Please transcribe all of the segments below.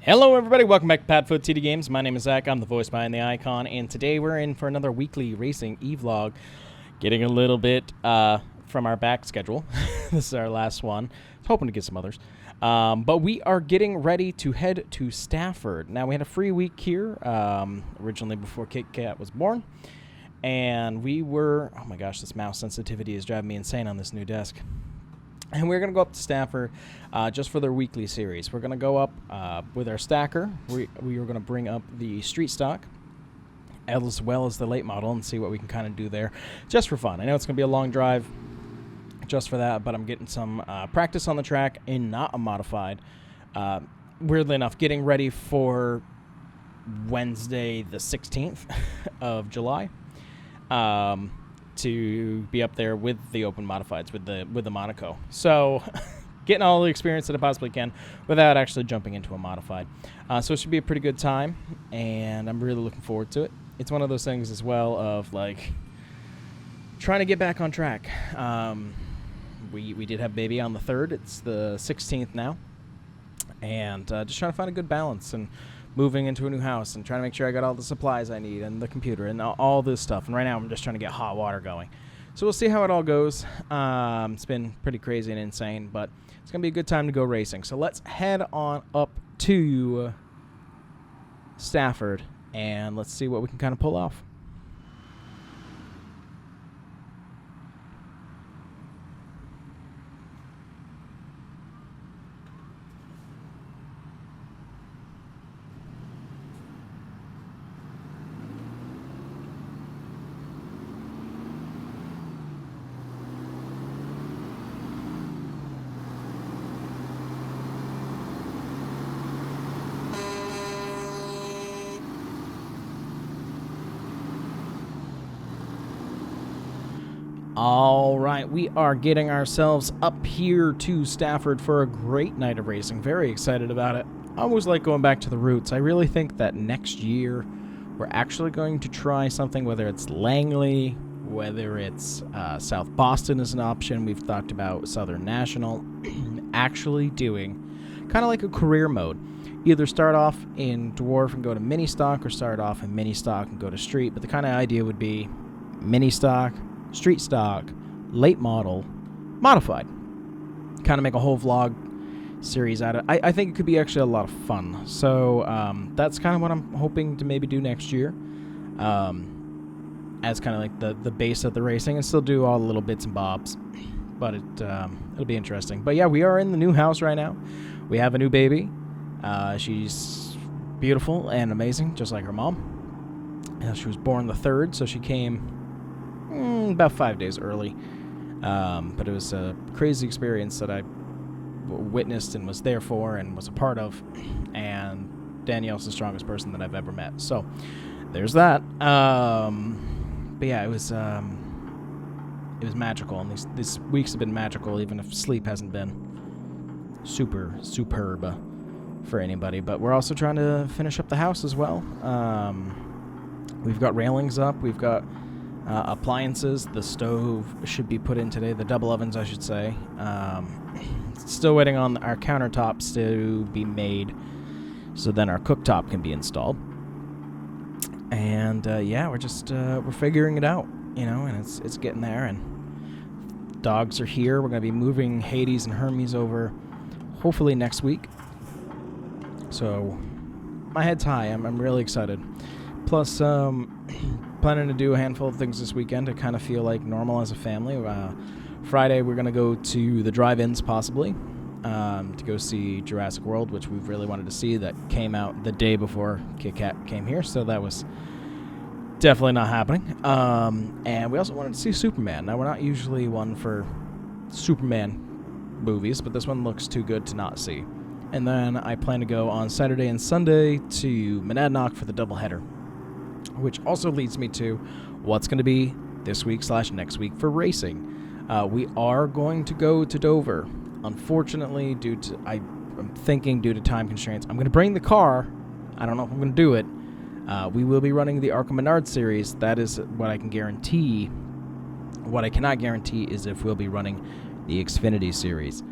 Hello everybody, welcome back to PadFootTD Games. My name is Zach, I'm the voice behind the icon, and today we're in for another weekly racing e-vlog. Getting a little bit from our back schedule. This is our last one. I was hoping to get some others. But we are getting ready to head to Stafford. Now, we had a free week here, originally before Kit Kat was born. And we were, oh my gosh, this mouse sensitivity is driving me insane on this new desk. And we're going to go up to Stafford just for their weekly series. We're going to go up with our stacker. We are going to bring up the street stock as well as the late model and see what we can kind of do there just for fun. I know it's going to be a long drive just for that, but I'm getting some practice on the track in not a modified. Weirdly enough, getting ready for Wednesday the 16th of July. To be up there with the open modifieds, with the Monaco. So getting all the experience that I possibly can without actually jumping into a modified. So it should be a pretty good time, and I'm really looking forward to it. It's one of those things as well of like trying to get back on track. We did have baby on the 3rd. It's the 16th now. And just trying to find a good balance and moving into a new house and trying to make sure I got all the supplies I need and the computer and all this stuff. And right now I'm just trying to get hot water going. So we'll see how it all goes. It's been pretty crazy and insane, but it's going to be a good time to go racing. So let's head on up to Stafford and let's see what we can kind of pull off. All right, we are getting ourselves up here to Stafford for a great night of racing. Very excited about it. I always like going back to the roots. I really think that next year we're actually going to try something, whether it's Langley, whether it's South Boston is an option. We've talked about Southern National. Actually doing kind of like a career mode. Either start off in Dwarf and go to mini stock, or start off in mini stock and go to street. But the kind of idea would be mini stock, street stock, late model, modified. Kind of make a whole vlog series out of it. I think it could be actually a lot of fun. So that's kind of what I'm hoping to maybe do next year. As kind of like the base of the racing, and still do all the little bits and bobs. But it'll be interesting. But yeah, we are in the new house right now. We have a new baby. She's beautiful and amazing, just like her mom. She was born the 3rd, so she came about 5 days early, but it was a crazy experience that I witnessed and was there for and was a part of, and Danielle's the strongest person that I've ever met, so there's that. But yeah, it was magical, and these weeks have been magical, even if sleep hasn't been superb for anybody. But we're also trying to finish up the house as well. We've got railings up, we've got appliances. The stove should be put in today. The double ovens, I should say. Still waiting on our countertops to be made, so then our cooktop can be installed. And yeah, we're figuring it out, and it's getting there. And dogs are here. We're gonna be moving Hades and Hermes over, hopefully next week. So my head's high. I'm really excited. Plus, planning to do a handful of things this weekend to kind of feel like normal as a family. Friday, we're going to go to the drive-ins, possibly, to go see Jurassic World, which we've really wanted to see. That came out the day before Kit Kat came here, so that was definitely not happening. And we also wanted to see Superman. Now, we're not usually one for Superman movies, but this one looks too good to not see. And then I plan to go on Saturday and Sunday to Monadnock for the doubleheader, which also leads me to what's going to be this week / next week for racing. We are going to go to Dover. Unfortunately, I'm thinking due to time constraints, I'm going to bring the car. I don't know if I'm going to do it. We will be running the Arkham Menard series. That is what I can guarantee. What I cannot guarantee is if we'll be running the Xfinity series.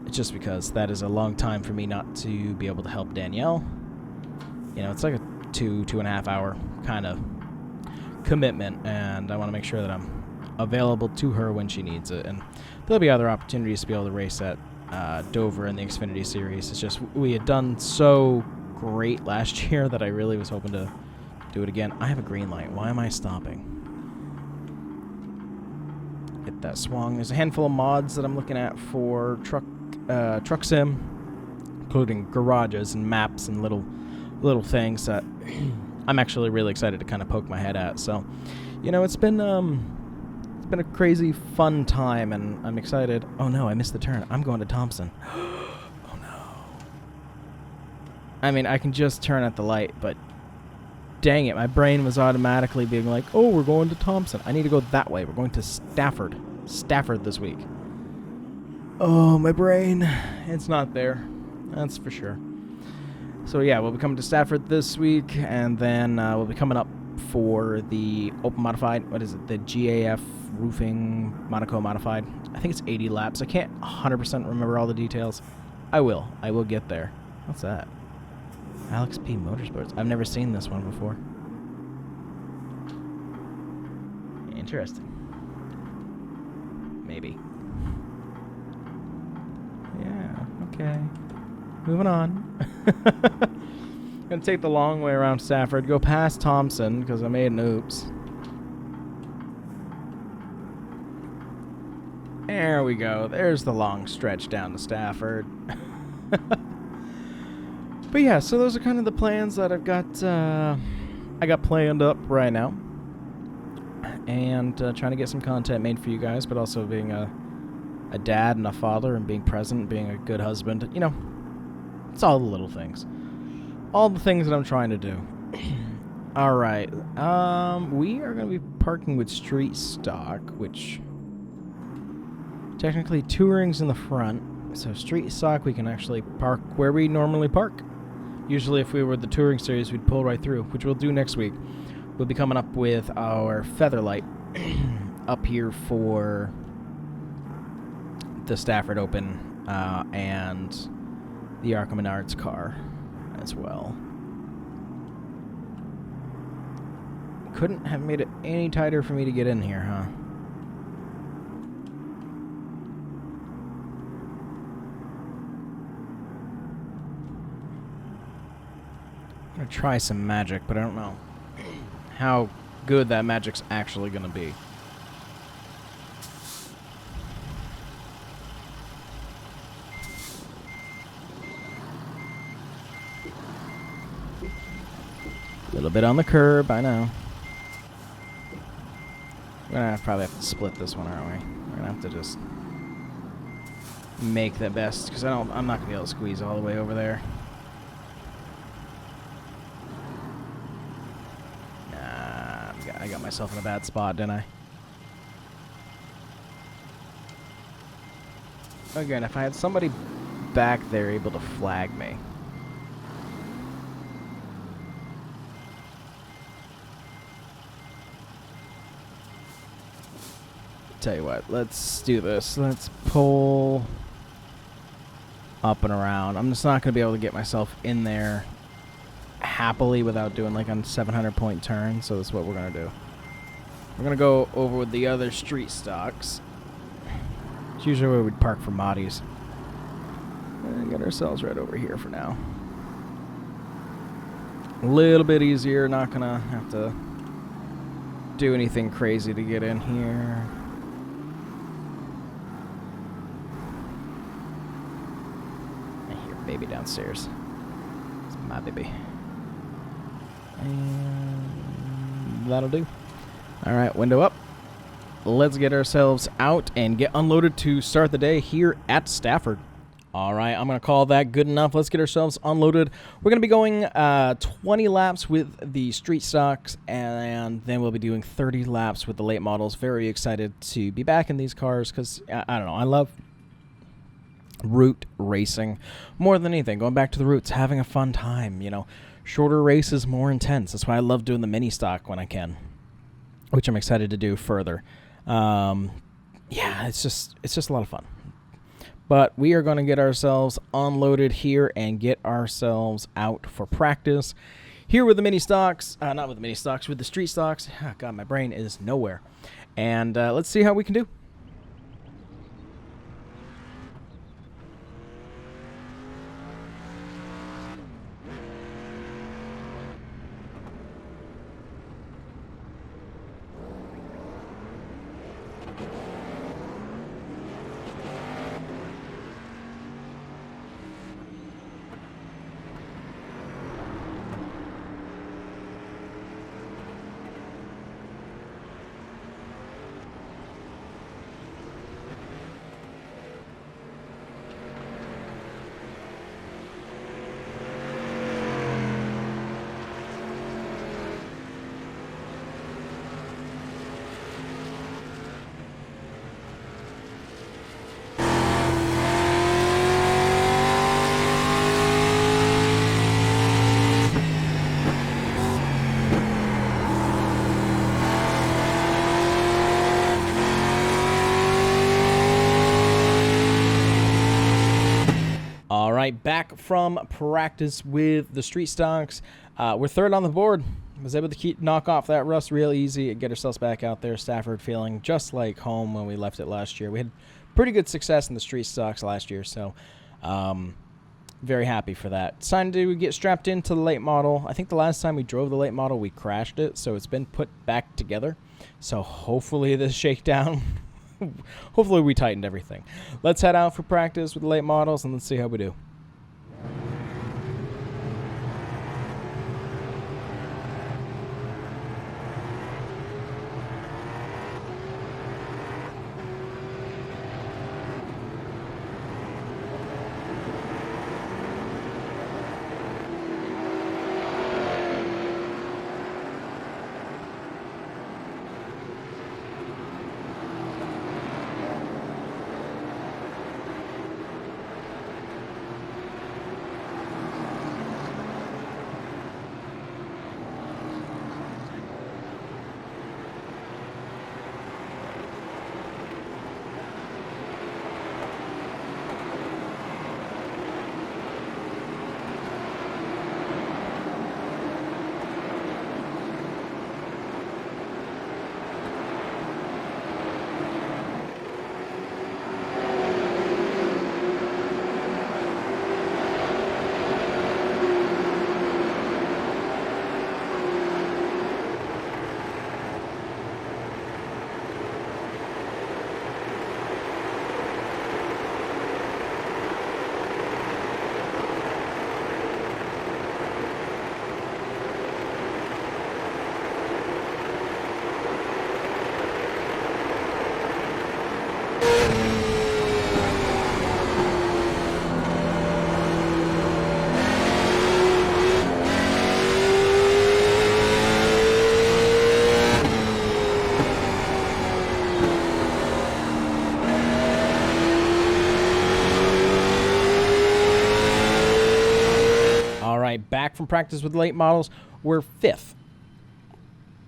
It's just because that is a long time for me not to be able to help Danielle. You know, it's like a 2.5 hour kind of commitment, and I want to make sure that I'm available to her when she needs it. And there'll be other opportunities to be able to race at Dover in the Xfinity Series. It's just we had done so great last year that I really was hoping to do it again. I have a green light. Why am I stopping? Hit that swung. There's a handful of mods that I'm looking at for truck sim, including garages and maps and little things that I'm actually really excited to kind of poke my head at. So, you know, it's been a crazy fun time, and I'm excited. Oh no, I missed the turn. I'm going to Thompson. Oh no. I mean, I can just turn at the light, but dang it, my brain was automatically being like, oh, we're going to Thompson. I need to go that way. We're going to Stafford this week. Oh, my brain. It's not there. That's for sure. So yeah, we'll be coming to Stafford this week, and then we'll be coming up for the Open Modified. What is it? The GAF Roofing Monaco Modified. I think it's 80 laps. I can't 100% remember all the details. I will get there. What's that? Alex P. Motorsports. I've never seen this one before. Interesting. Maybe. Yeah, okay. Moving on. Gonna take the long way around Stafford, go past Thompson because I made an oops. There we go. There's the long stretch down to Stafford. But yeah, so those are kind of the plans that I've got. I got planned up right now, and trying to get some content made for you guys, but also being a dad and a father, and being present, being a good husband. You know, it's all the little things, all the things that I'm trying to do. All right, we are going to be parking with street stock, which technically touring's in the front. So street stock, we can actually park where we normally park. Usually if we were the touring series, we'd pull right through, which we'll do next week. We'll be coming up with our Featherlight up here for the Stafford Open and the Arkham Menards car as well. Couldn't have made it any tighter for me to get in here, huh? I'm gonna try some magic, but I don't know how good that magic's actually gonna be. A little bit on the curb, I know. We're gonna probably have to split this one, aren't we? We're gonna have to just make the best, because I'm not gonna be able to squeeze all the way over there. I got myself in a bad spot, didn't I? Again, if I had somebody back there able to flag me. Tell you what, let's do this. Let's pull up and around. I'm just not going to be able to get myself in there happily without doing like a 700-point turn, so that's what we're going to do. We're going to go over with the other street stocks. It's usually where we'd park for Moddies. And get ourselves right over here for now. A little bit easier, not going to have to do anything crazy to get in here. I hear baby downstairs. It's my baby. And that'll do. All right, window up. Let's get ourselves out and get unloaded to start the day here at Stafford. All right, I'm going to call that good enough. Let's get ourselves unloaded. We're going to be going 20 laps with the street stocks, and then we'll be doing 30 laps with the late models. Very excited to be back in these cars because, I don't know, I love route racing more than anything. Going back to the roots, having a fun time, you know. Shorter races, more intense. That's why I love doing the mini stock when I can, which I'm excited to do further. Yeah, it's just a lot of fun. But we are going to get ourselves unloaded here and get ourselves out for practice. Here with the mini stocks, not with the mini stocks, with the street stocks. Oh, God, my brain is nowhere. And let's see how we can do. All right, back from practice with the street stocks. We're third on the board. Was able to knock off that rust real easy and get ourselves back out there. Stafford feeling just like home when we left it last year. We had pretty good success in the street stocks last year, so very happy for that. It's time to get strapped into the late model. I think the last time we drove the late model, we crashed it, so it's been put back together. So hopefully this shakedown... Hopefully we tightened everything. Let's head out for practice with the late models and let's see how we do. Back from practice with late models, we're fifth.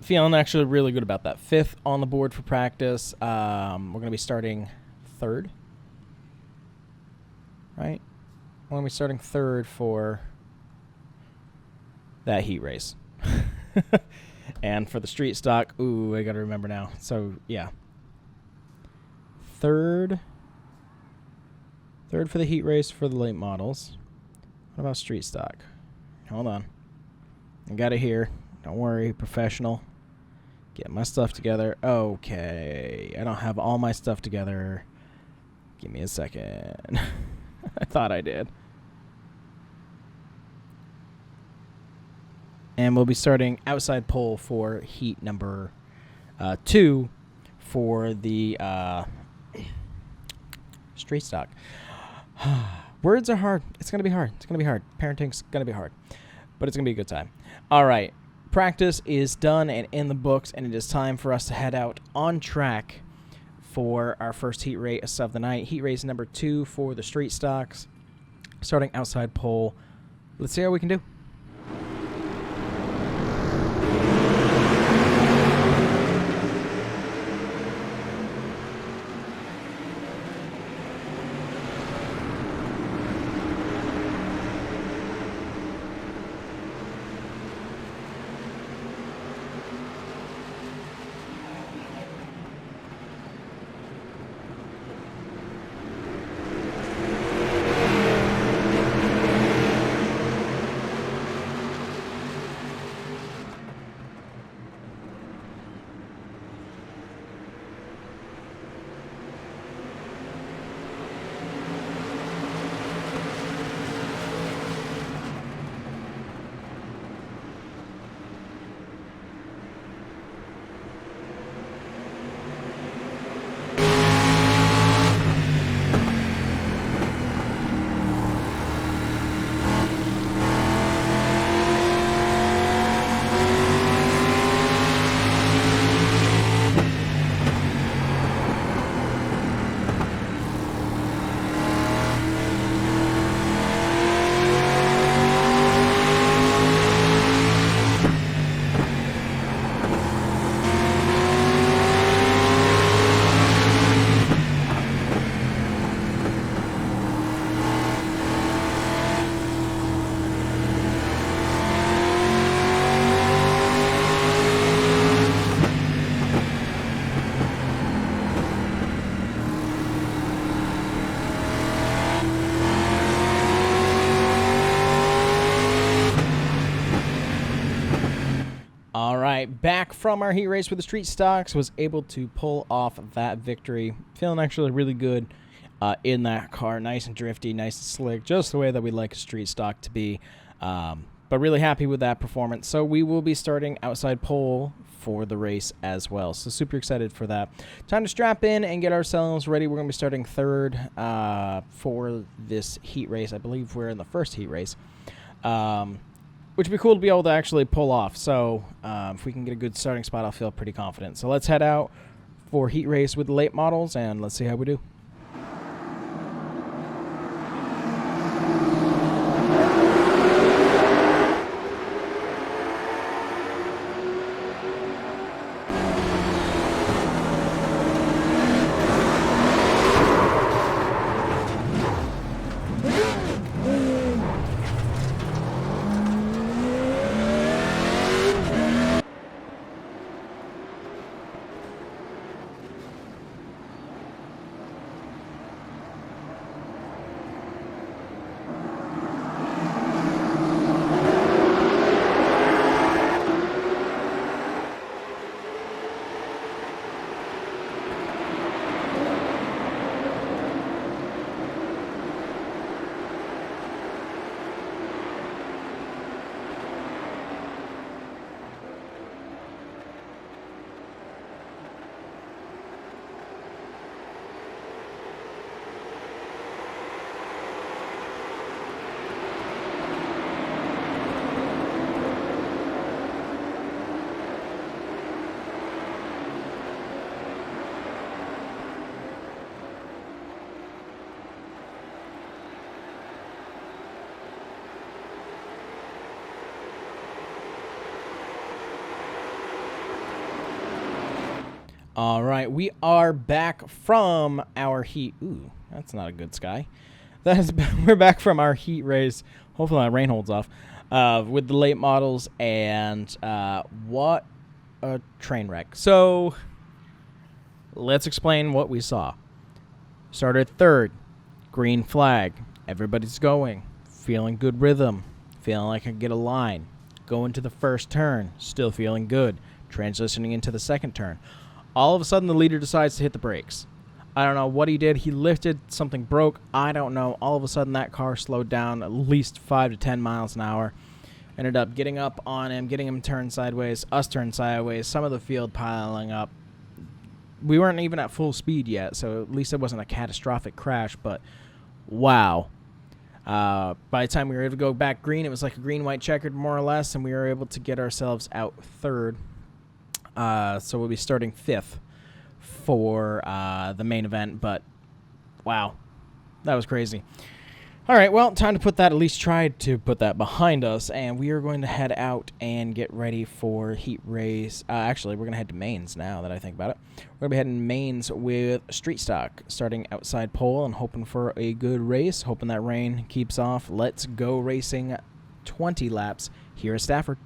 Feeling actually really good about that. Fifth on the board for practice. We're going to be starting third. Right? We're going to be starting third for that heat race. And for the street stock, ooh, I got to remember now. So, yeah. Third for the heat race for the late models. What about street stock? Hold on. I got it here. Don't worry, professional. Get my stuff together. Okay. I don't have all my stuff together. Give me a second. I thought I did. And we'll be starting outside pole for heat number 2 for the street stock. Words are hard. It's going to be hard. It's going to be hard. Parenting's going to be hard. But it's going to be a good time. All right. Practice is done and in the books, and it is time for us to head out on track for our first heat race of the night. Heat race number 2 for the street stocks. Starting outside pole. Let's see how we can do. right, back from our heat race with the street stocks, was able to pull off that victory. Feeling actually really good in that car. Nice and drifty, nice and slick, just the way that we like a street stock to be. But really happy with that performance. So we will be starting outside pole for the race as well. So super excited for that. Time to strap in and get ourselves ready. We're going to be starting third for this heat race. I believe we're in the first heat race. Which would be cool to be able to actually pull off. So if we can get a good starting spot, I'll feel pretty confident. So let's head out for heat race with the late models, and let's see how we do. All right, we are back from our heat. Ooh, that's not a good sky. We're back from our heat race. Hopefully that rain holds off. With the late models, and what a train wreck. So let's explain what we saw. Started third, green flag. Everybody's going, feeling good rhythm, feeling like I can get a line. Going to the first turn, still feeling good. Transitioning into the second turn. All of a sudden, the leader decides to hit the brakes. I don't know what he did. He lifted, something broke. I don't know. All of a sudden, that car slowed down at least 5 to 10 miles an hour. Ended up getting up on him, getting him turned sideways, us turned sideways, some of the field piling up. We weren't even at full speed yet, so at least it wasn't a catastrophic crash, but wow. By the time we were able to go back green, it was like a green-white checkered, more or less, and we were able to get ourselves out third. So we'll be starting fifth for the main event, but wow, that was crazy. All right, well, time to put that, at least try to put that behind us, and we are going to head out and get ready for heat race. Actually, we're going to head to mains now that I think about it. We're going to be heading mains with street stock, starting outside pole and hoping for a good race, hoping that rain keeps off. Let's go racing 20 laps here at Stafford.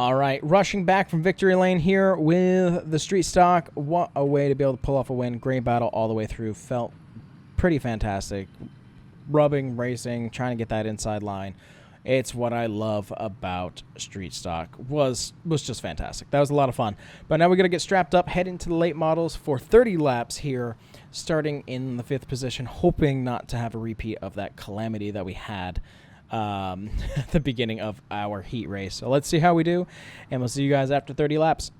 All right, rushing back from victory lane here with the street stock. What a way to be able to pull off a win. Great battle all the way through. Felt pretty fantastic. Rubbing, racing, trying to get that inside line. It's what I love about street stock. Was just fantastic. That was a lot of fun. But now we're going to get strapped up, head into the late models for 30 laps here, starting in the 5th position, hoping not to have a repeat of that calamity that we had at the beginning of our heat race. So let's see how we do, and we'll see you guys after 30 laps.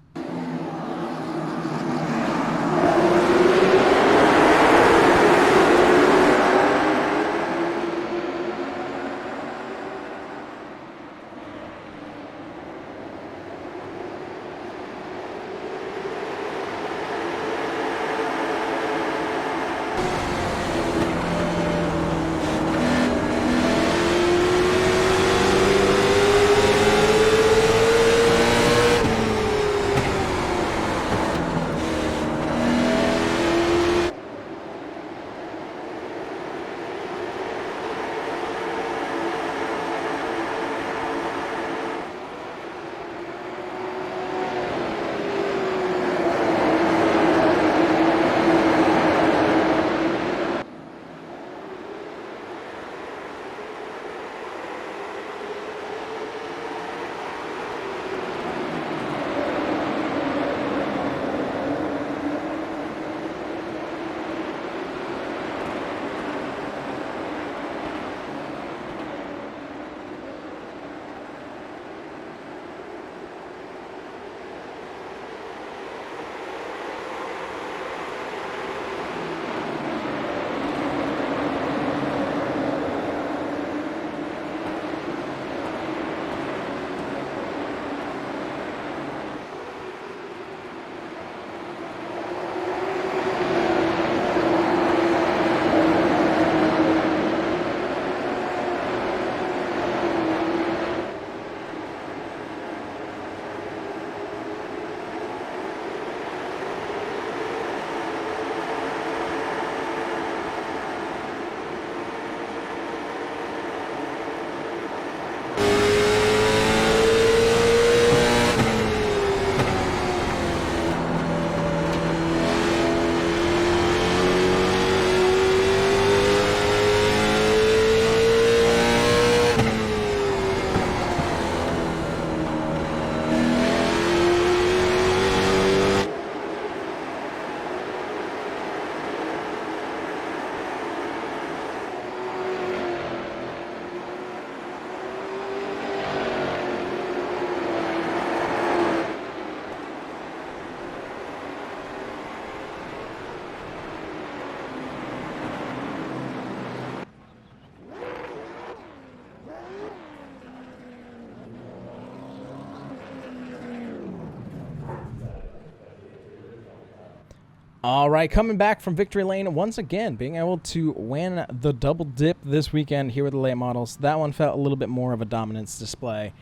All right, coming back from victory lane once again, being able to win the double dip this weekend here with the late models. That one felt a little bit more of a dominance display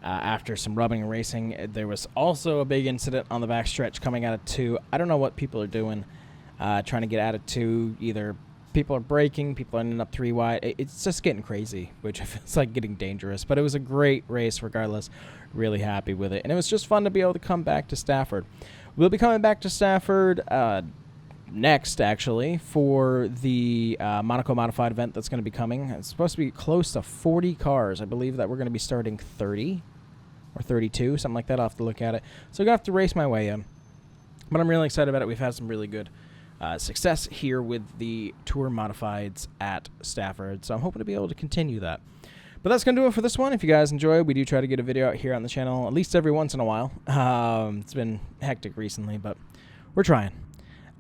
after some rubbing and racing. There was also a big incident on the backstretch coming out of 2. I don't know what people are doing, trying to get out of 2. Either people are braking, people are ending up 3 wide. It's just getting crazy, which feels like getting dangerous. But it was a great race regardless. Really happy with it. And it was just fun to be able to come back to Stafford. We'll be coming back to Stafford next, actually, for the Monaco Modified event that's going to be coming. It's supposed to be close to 40 cars. I believe that we're going to be starting 30 or 32, something like that. I'll have to look at it. So I'm going to have to race my way in. But I'm really excited about it. We've had some really good success here with the Tour Modifieds at Stafford. So I'm hoping to be able to continue that. But that's going to do it for this one. If you guys enjoy, we do try to get a video out here on the channel at least every once in a while. It's been hectic recently, but we're trying.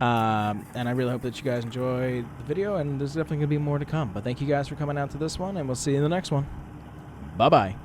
And I really hope that you guys enjoyed the video, and there's definitely going to be more to come. But thank you guys for coming out to this one, and we'll see you in the next one. Bye-bye.